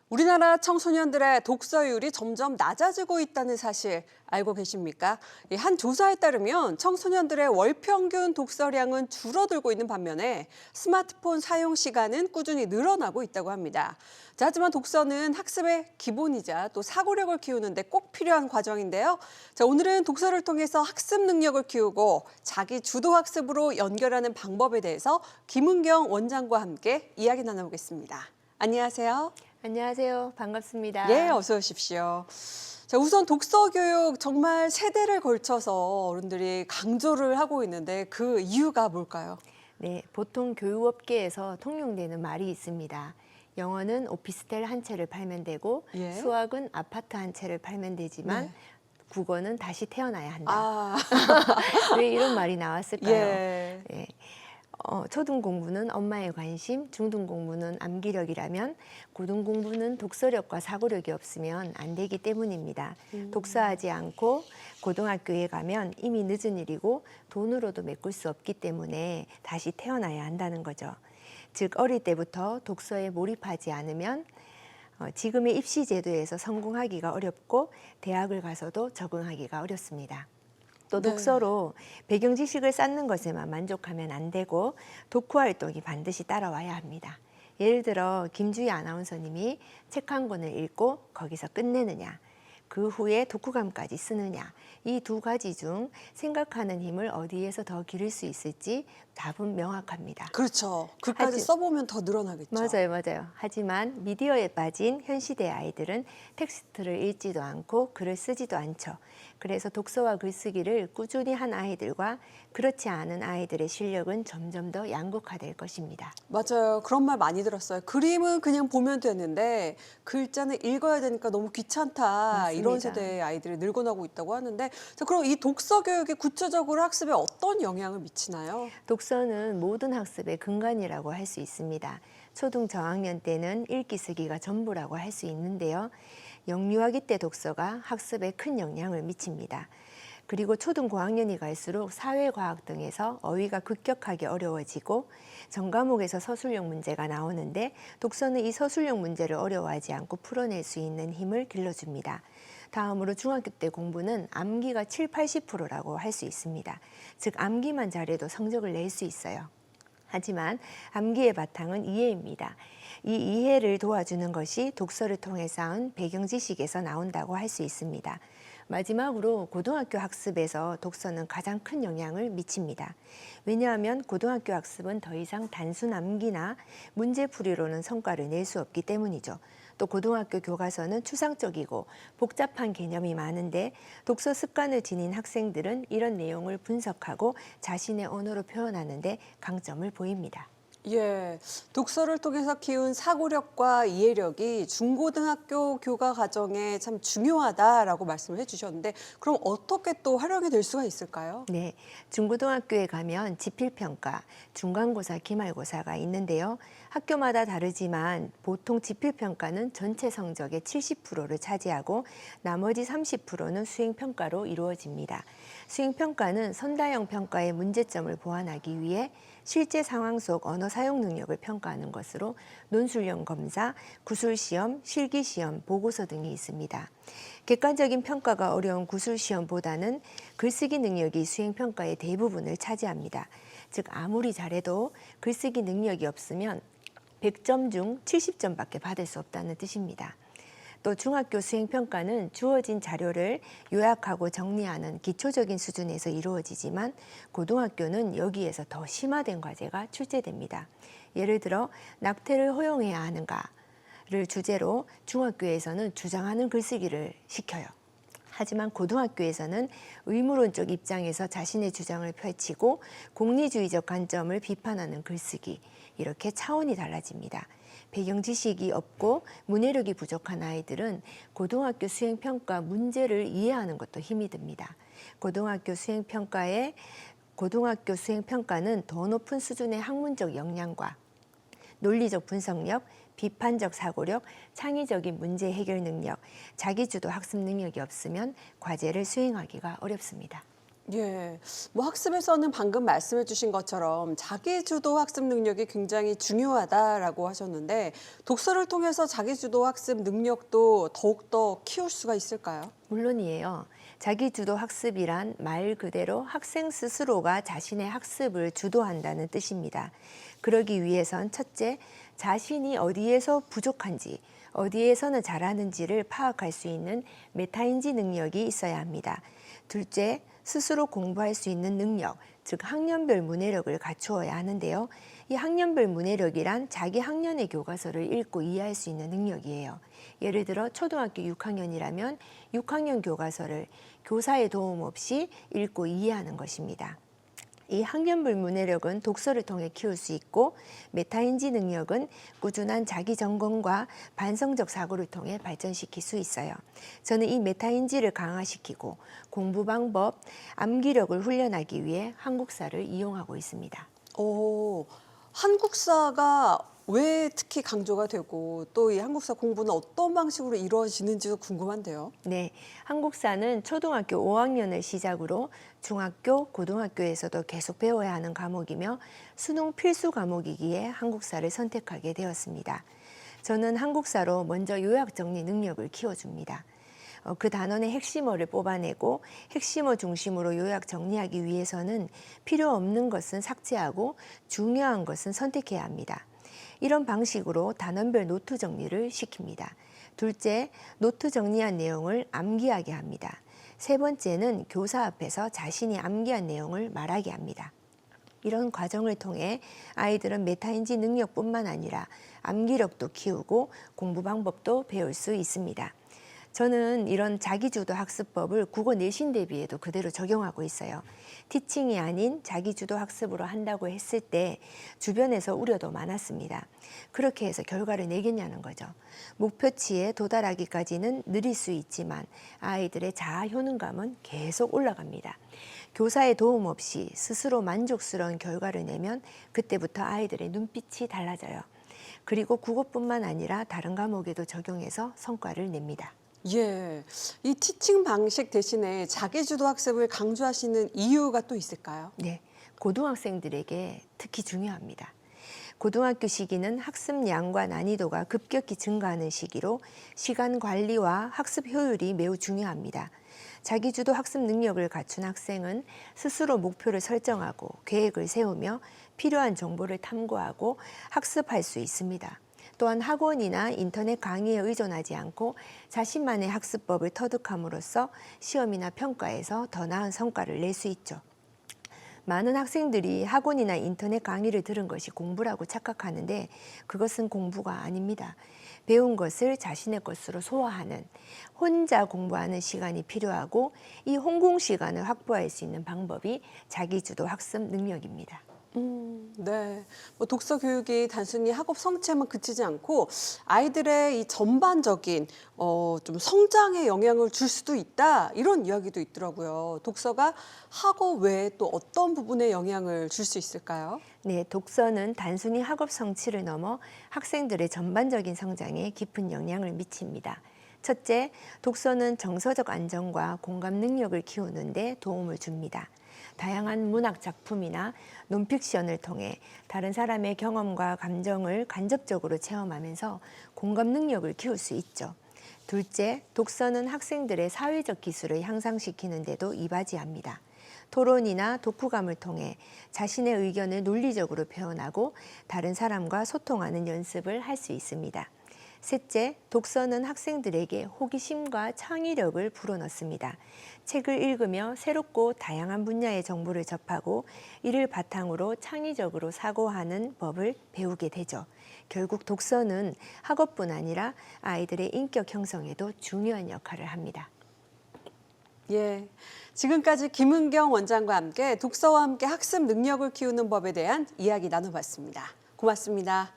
우리나라 청소년들의 독서율이 점점 낮아지고 있다는 사실 알고 계십니까? 한 조사에 따르면 청소년들의 월 평균 독서량은 줄어들고 있는 반면에 스마트폰 사용 시간은 꾸준히 늘어나고 있다고 합니다. 자, 하지만 독서는 학습의 기본이자 또 사고력을 키우는데 꼭 필요한 과정인데요. 자, 오늘은 독서를 통해서 학습 능력을 키우고 자기 주도 학습으로 연결하는 방법에 대해서 김은경 원장과 함께 이야기 나눠보겠습니다. 안녕하세요. 안녕하세요. 반갑습니다. 예, 어서 오십시오. 자, 우선 독서 교육 정말 세대를 걸쳐서 어른들이 강조를 하고 있는데 그 이유가 뭘까요? 네, 보통 교육업계에서 통용되는 말이 있습니다. 영어는 오피스텔 한 채를 팔면 되고 예. 수학은 아파트 한 채를 팔면 되지만 네. 국어는 다시 태어나야 한다. 아, 왜 이런 말이 나왔을까요? 예. 예. 초등 공부는 엄마의 관심, 중등 공부는 암기력이라면 고등 공부는 독서력과 사고력이 없으면 안 되기 때문입니다. 독서하지 않고 고등학교에 가면 이미 늦은 일이고 돈으로도 메꿀 수 없기 때문에 다시 태어나야 한다는 거죠. 즉 어릴 때부터 독서에 몰입하지 않으면 지금의 입시 제도에서 성공하기가 어렵고 대학을 가서도 적응하기가 어렵습니다. 또 네. 독서로 배경 지식을 쌓는 것에만 만족하면 안 되고 독후 활동이 반드시 따라와야 합니다. 예를 들어 김주희 아나운서님이 책 한 권을 읽고 거기서 끝내느냐, 그 후에 독후감까지 쓰느냐, 이 두 가지 중 생각하는 힘을 어디에서 더 기를 수 있을지 답은 명확합니다. 그렇죠. 글까지 써보면 더 늘어나겠죠. 맞아요. 하지만 미디어에 빠진 현 시대 아이들은 텍스트를 읽지도 않고 글을 쓰지도 않죠. 그래서 독서와 글쓰기를 꾸준히 한 아이들과 그렇지 않은 아이들의 실력은 점점 더 양극화될 것입니다. 맞아요. 그런 말 많이 들었어요. 그림은 그냥 보면 되는데 글자는 읽어야 되니까 너무 귀찮다. 이런 맞습니다. 세대의 아이들이 늘어나고 있다고 하는데 자, 그럼 이 독서 교육이 구체적으로 학습에 어떤 영향을 미치나요? 독서는 모든 학습의 근간이라고 할 수 있습니다. 초등 저학년 때는 읽기 쓰기가 전부라고 할 수 있는데요. 영유아기 때 독서가 학습에 큰 영향을 미칩니다. 그리고 초등 고학년이 갈수록 사회과학 등에서 어휘가 급격하게 어려워지고 전 과목에서 서술형 문제가 나오는데 독서는 이 서술형 문제를 어려워하지 않고 풀어낼 수 있는 힘을 길러줍니다. 다음으로 중학교 때 공부는 암기가 70~80%라고 할 수 있습니다. 즉 암기만 잘해도 성적을 낼 수 있어요. 하지만 암기의 바탕은 이해입니다. 이 이해를 도와주는 것이 독서를 통해 쌓은 배경 지식에서 나온다고 할 수 있습니다. 마지막으로 고등학교 학습에서 독서는 가장 큰 영향을 미칩니다. 왜냐하면 고등학교 학습은 더 이상 단순 암기나 문제풀이로는 성과를 낼 수 없기 때문이죠. 또 고등학교 교과서는 추상적이고 복잡한 개념이 많은데 독서 습관을 지닌 학생들은 이런 내용을 분석하고 자신의 언어로 표현하는 데 강점을 보입니다. 예, 독서를 통해서 키운 사고력과 이해력이 중고등학교 교과 과정에 참 중요하다라고 말씀을 해주셨는데 그럼 어떻게 또 활용이 될 수가 있을까요? 네, 중고등학교에 가면 지필평가, 중간고사, 기말고사가 있는데요. 학교마다 다르지만 보통 지필평가는 전체 성적의 70%를 차지하고 나머지 30%는 수행평가로 이루어집니다. 수행평가는 선다형 평가의 문제점을 보완하기 위해 실제 상황 속 언어 사용 능력을 평가하는 것으로 논술형 검사, 구술시험, 실기시험, 보고서 등이 있습니다. 객관적인 평가가 어려운 구술시험보다는 글쓰기 능력이 수행평가의 대부분을 차지합니다. 즉 아무리 잘해도 글쓰기 능력이 없으면 100점 중 70점밖에 받을 수 없다는 뜻입니다. 또 중학교 수행평가는 주어진 자료를 요약하고 정리하는 기초적인 수준에서 이루어지지만 고등학교는 여기에서 더 심화된 과제가 출제됩니다. 예를 들어 낙태를 허용해야 하는가를 주제로 중학교에서는 주장하는 글쓰기를 시켜요. 하지만 고등학교에서는 의무론적 입장에서 자신의 주장을 펼치고 공리주의적 관점을 비판하는 글쓰기, 이렇게 차원이 달라집니다. 배경 지식이 없고 문해력이 부족한 아이들은 고등학교 수행평가 문제를 이해하는 것도 힘이 듭니다. 고등학교 수행평가는 더 높은 수준의 학문적 역량과 논리적 분석력, 비판적 사고력, 창의적인 문제 해결 능력, 자기주도 학습 능력이 없으면 과제를 수행하기가 어렵습니다. 예, 뭐 학습에서는 방금 말씀해 주신 것처럼 자기주도 학습 능력이 굉장히 중요하다라고 하셨는데 독서를 통해서 자기주도 학습 능력도 더욱더 키울 수가 있을까요? 물론이에요. 자기주도 학습이란 말 그대로 학생 스스로가 자신의 학습을 주도한다는 뜻입니다. 그러기 위해선 첫째, 자신이 어디에서 부족한지, 어디에서는 잘하는지를 파악할 수 있는 메타인지 능력이 있어야 합니다. 둘째, 스스로 공부할 수 있는 능력, 즉 학년별 문해력을 갖추어야 하는데요. 이 학년별 문해력이란 자기 학년의 교과서를 읽고 이해할 수 있는 능력이에요. 예를 들어 초등학교 6학년이라면 6학년 교과서를 교사의 도움 없이 읽고 이해하는 것입니다. 이 학년별 문해력은 독서를 통해 키울 수 있고 메타인지 능력은 꾸준한 자기 점검과 반성적 사고를 통해 발전시킬 수 있어요. 저는 이 메타인지를 강화시키고 공부 방법, 암기력을 훈련하기 위해 한국사를 이용하고 있습니다. 오, 한국사가 왜 특히 강조가 되고 또 이 한국사 공부는 어떤 방식으로 이루어지는지도 궁금한데요. 네, 한국사는 초등학교 5학년을 시작으로 중학교, 고등학교에서도 계속 배워야 하는 과목이며 수능 필수 과목이기에 한국사를 선택하게 되었습니다. 저는 한국사로 먼저 요약 정리 능력을 키워줍니다. 그 단원의 핵심어를 뽑아내고 핵심어 중심으로 요약 정리하기 위해서는 필요 없는 것은 삭제하고 중요한 것은 선택해야 합니다. 이런 방식으로 단원별 노트 정리를 시킵니다. 둘째, 노트 정리한 내용을 암기하게 합니다. 세 번째는 교사 앞에서 자신이 암기한 내용을 말하게 합니다. 이런 과정을 통해 아이들은 메타인지 능력뿐만 아니라 암기력도 키우고 공부 방법도 배울 수 있습니다. 저는 이런 자기주도 학습법을 국어 내신 대비에도 그대로 적용하고 있어요. 티칭이 아닌 자기주도 학습으로 한다고 했을 때 주변에서 우려도 많았습니다. 그렇게 해서 결과를 내겠냐는 거죠. 목표치에 도달하기까지는 느릴 수 있지만 아이들의 자아 효능감은 계속 올라갑니다. 교사의 도움 없이 스스로 만족스러운 결과를 내면 그때부터 아이들의 눈빛이 달라져요. 그리고 국어뿐만 아니라 다른 과목에도 적용해서 성과를 냅니다. 예, 이 티칭 방식 대신에 자기주도 학습을 강조하시는 이유가 또 있을까요? 네, 고등학생들에게 특히 중요합니다. 고등학교 시기는 학습량과 난이도가 급격히 증가하는 시기로 시간 관리와 학습 효율이 매우 중요합니다. 자기주도 학습 능력을 갖춘 학생은 스스로 목표를 설정하고 계획을 세우며 필요한 정보를 탐구하고 학습할 수 있습니다. 또한 학원이나 인터넷 강의에 의존하지 않고 자신만의 학습법을 터득함으로써 시험이나 평가에서 더 나은 성과를 낼 수 있죠. 많은 학생들이 학원이나 인터넷 강의를 들은 것이 공부라고 착각하는데 그것은 공부가 아닙니다. 배운 것을 자신의 것으로 소화하는 혼자 공부하는 시간이 필요하고 이 혼공 시간을 확보할 수 있는 방법이 자기주도 학습 능력입니다. 네. 뭐 독서 교육이 단순히 학업 성취에만 그치지 않고 아이들의 이 전반적인 좀 성장에 영향을 줄 수도 있다 이런 이야기도 있더라고요. 독서가 학업 외에 또 어떤 부분에 영향을 줄 수 있을까요? 네, 독서는 단순히 학업 성취를 넘어 학생들의 전반적인 성장에 깊은 영향을 미칩니다. 첫째, 독서는 정서적 안정과 공감 능력을 키우는 데 도움을 줍니다. 다양한 문학 작품이나 논픽션을 통해 다른 사람의 경험과 감정을 간접적으로 체험하면서 공감 능력을 키울 수 있죠. 둘째, 독서는 학생들의 사회적 기술을 향상시키는 데도 이바지합니다. 토론이나 독후감을 통해 자신의 의견을 논리적으로 표현하고 다른 사람과 소통하는 연습을 할 수 있습니다. 셋째, 독서는 학생들에게 호기심과 창의력을 불어넣습니다. 책을 읽으며 새롭고 다양한 분야의 정보를 접하고 이를 바탕으로 창의적으로 사고하는 법을 배우게 되죠. 결국 독서는 학업뿐 아니라 아이들의 인격 형성에도 중요한 역할을 합니다. 예. 지금까지 김은경 원장과 함께 독서와 함께 학습 능력을 키우는 법에 대한 이야기 나눠봤습니다. 고맙습니다.